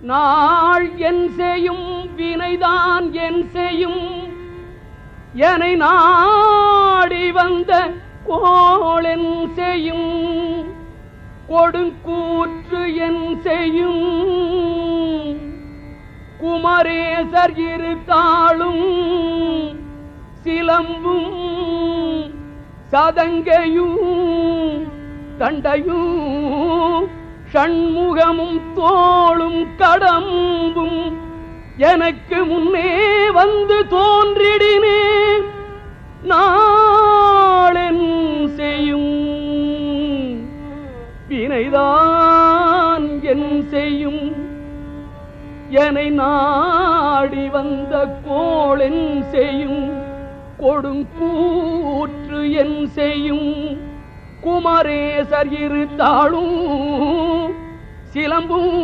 நாள் என் செய்யும் வினைதான் என் செய்யும் என்னை நாடி வந்த கோளென் செய்யும் கொடுங்கூற்று என் செய்யும் குமரேசர் இரு தாளும் சிலம்பும் சதங்கையும் தண்டையும் ஷண்முகமும் தோளும் கடம்பும் எனக்கு முன்னே வந்து தோன்றிடினே நாளென் செய்யும் வினைதான் என் செய்யும் என்னை நாடி வந்த கோளென் செய்யும் கொடுங்கூற்று என் செய்யும் குமரேசர் இரு தாளும் சிலம்பும்